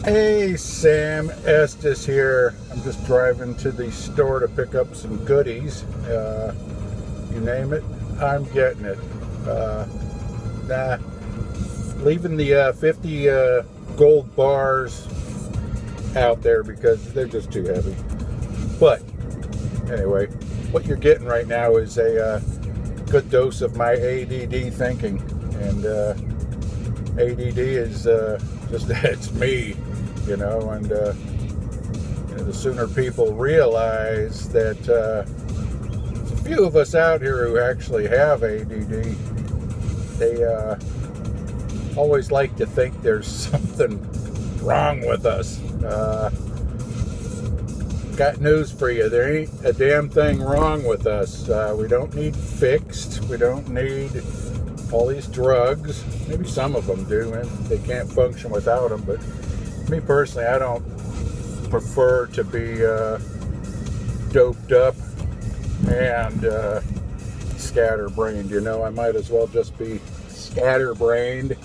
Hey, Sam Estes here. I'm just driving to the store to pick up some goodies. You name it, I'm getting it. Leaving the 50 gold bars out there because they're just too heavy. But anyway, what you're getting right now is a good dose of my ADD thinking. And ADD is just it's me, you know, and the sooner people realize that there's a few of us out here who actually have ADD, they always like to think there's something wrong with us. Got news for you. There ain't a damn thing wrong with us. We don't need fixed. We don't need all these drugs. Maybe some of them do, and they can't function without them. But me personally, I don't prefer to be doped up and scatterbrained. You know, I might as well just be scatterbrained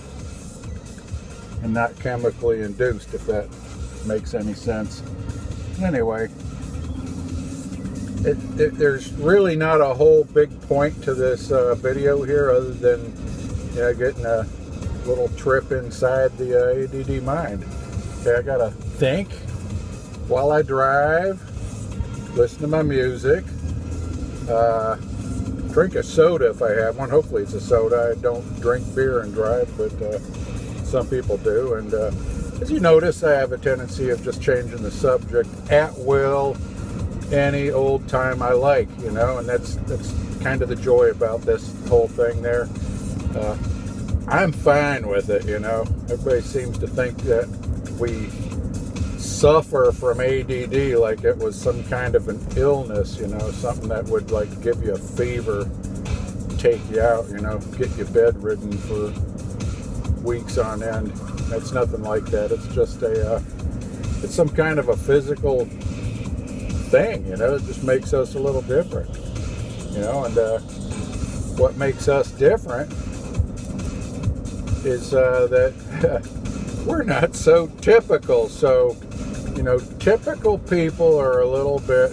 and not chemically induced, if that makes any sense. Anyway, there's really not a whole big point to this video here, other than, you know, getting a little trip inside the ADD mind. Okay, I gotta think while I drive, listen to my music, drink a soda if I have one. Hopefully it's a soda. I don't drink beer and drive, but some people do. And as you notice, I have a tendency of just changing the subject at will, any old time I like, you know, and that's kind of the joy about this whole thing there. I'm fine with it, you know. Everybody seems to think that we suffer from ADD like it was some kind of an illness, you know, something that would like give you a fever, take you out, you know, get you bedridden for weeks on end. It's nothing like that. It's just it's some kind of a physical thing, you know. It just makes us a little different, you know. And what makes us different is that we're not so typical. So, you know, typical people are a little bit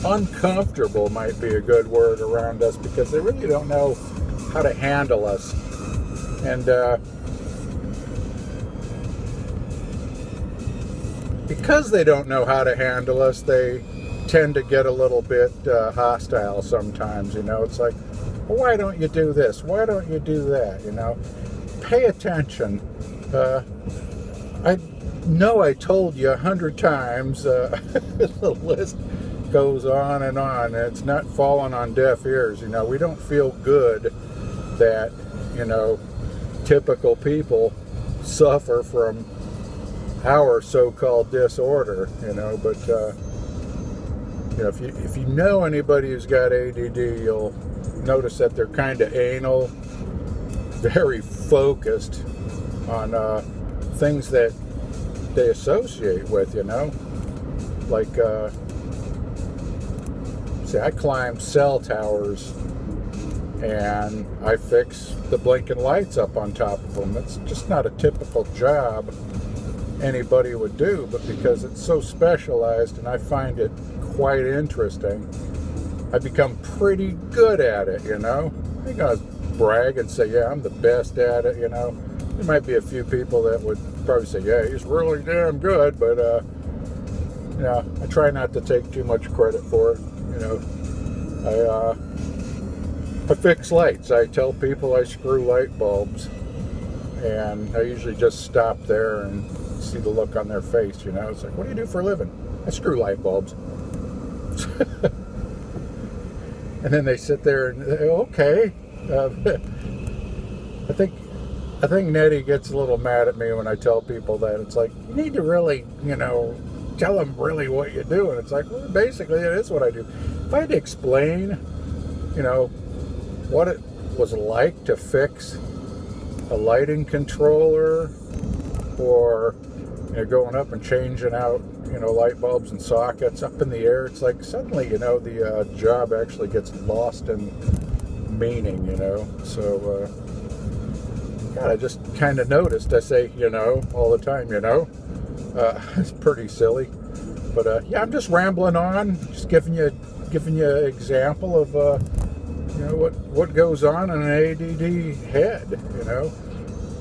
uncomfortable, might be a good word, around us, because they really don't know how to handle us. And because they don't know how to handle us, they tend to get a little bit hostile sometimes, you know. It's like, well, why don't you do this? Why don't you do that? You know, pay attention. I know I told you 100 times. The list goes on, and it's not falling on deaf ears. You know, we don't feel good that, you know, typical people suffer from our so-called disorder, you know. But you know, if you know anybody who's got ADD, you'll notice that they're kind of anal, very focused on things that they associate with, you know. Like, see, I climb cell towers and I fix the blinking lights up on top of them. It's just not a typical job anybody would do, but because it's so specialized and I find it quite interesting, I become pretty good at it, you know. I think I'll brag and say, yeah, I'm the best at it, you know. There might be a few people that would probably say, yeah, he's really damn good, but you know, I try not to take too much credit for it, you know. I fix lights. I tell people I screw light bulbs, and I usually just stop there and see the look on their face, you know. It's like, what do you do for a living? I screw light bulbs. And then they sit there and, okay. I think Nettie gets a little mad at me when I tell people that. It's like, you need to really, you know, tell them really what you do. And it's like, well, basically it is what I do. If I had to explain, you know, what it was like to fix a lighting controller, or, you know, going up and changing out, you know, light bulbs and sockets up in the air, it's like suddenly, you know, the job actually gets lost in meaning, you know. So God, I just kind of noticed. I say, you know, all the time, you know. It's pretty silly. But yeah, I'm just rambling on, just giving you an example of you know what goes on in an ADD head. You know,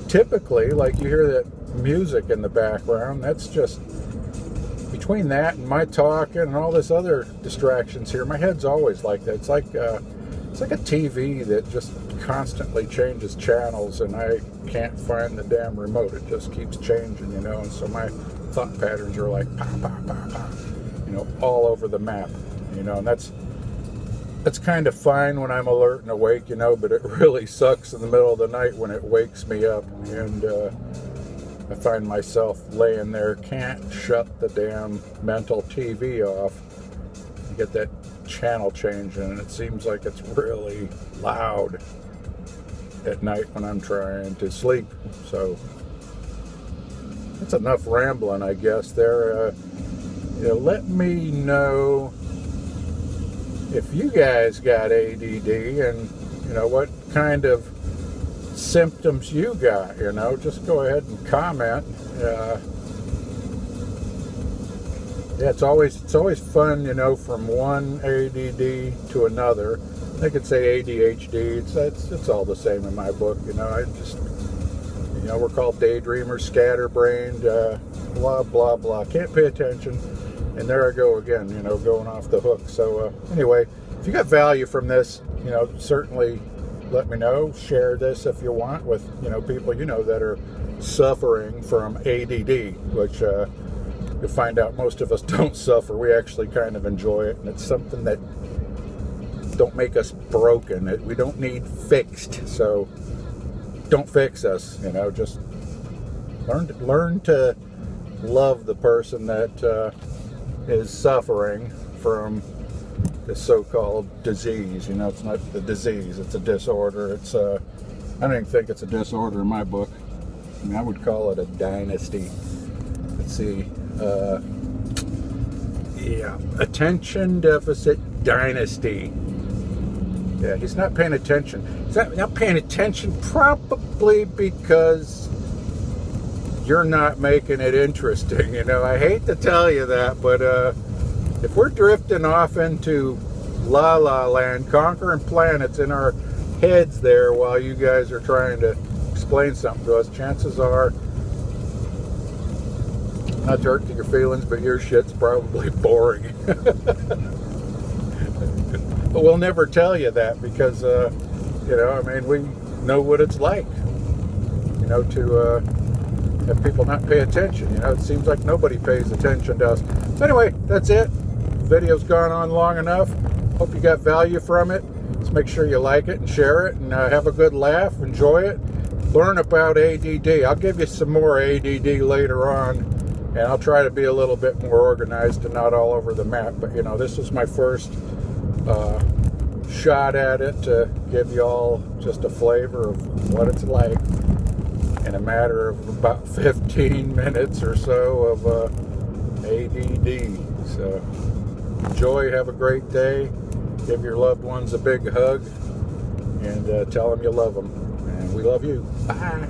typically, like you hear that music in the background. That's just between that and my talking and all this other distractions here. My head's always like that. It's like a TV that just constantly changes channels, and I can't find the damn remote. It just keeps changing, you know. And so my thought patterns are like pop, pop, pop, pop, you know, all over the map, you know. And that's kind of fine when I'm alert and awake, you know, but it really sucks in the middle of the night when it wakes me up, and I find myself laying there, can't shut the damn mental TV off. You get that channel changing, and it seems like it's really loud at night when I'm trying to sleep. So that's enough rambling, I guess. There, you know, let me know if you guys got ADD, and you know what kind of symptoms you got. You know, just go ahead and comment. Yeah, it's always fun, you know, from one ADD to another. They could say ADHD. It's all the same in my book, you know. I just, you know, we're called daydreamers, scatterbrained, blah blah blah. Can't pay attention, and there I go again, you know, going off the hook. So anyway, if you got value from this, you know, certainly let me know. Share this if you want with, you know, people you know that are suffering from ADD, which you'll find out most of us don't suffer. We actually kind of enjoy it, and it's something that don't make us broken. We don't need fixed, so don't fix us, you know. Just learn to love the person that is suffering from this so-called disease. You know, it's not the disease, it's a disorder. It's I don't even think it's a disorder in my book. I mean, I would call it a dynasty. Let's see. Yeah, attention deficit dynasty. Yeah, he's not paying attention. He's not paying attention probably because you're not making it interesting. You know, I hate to tell you that, but if we're drifting off into La La Land, conquering planets in our heads there while you guys are trying to explain something to us, chances are, not to hurt your feelings, but your shit's probably boring. But we'll never tell you that because, you know, I mean, we know what it's like, you know, to have people not pay attention. You know, it seems like nobody pays attention to us. So anyway, that's it. The video's gone on long enough. Hope you got value from it. Just make sure you like it and share it, and have a good laugh. Enjoy it. Learn about ADD. I'll give you some more ADD later on, and I'll try to be a little bit more organized and not all over the map. But, you know, this is my first shot at it to give you all just a flavor of what it's like in a matter of about 15 minutes or so of ADD. So enjoy, have a great day, give your loved ones a big hug, and tell them you love them, and we love you. Bye.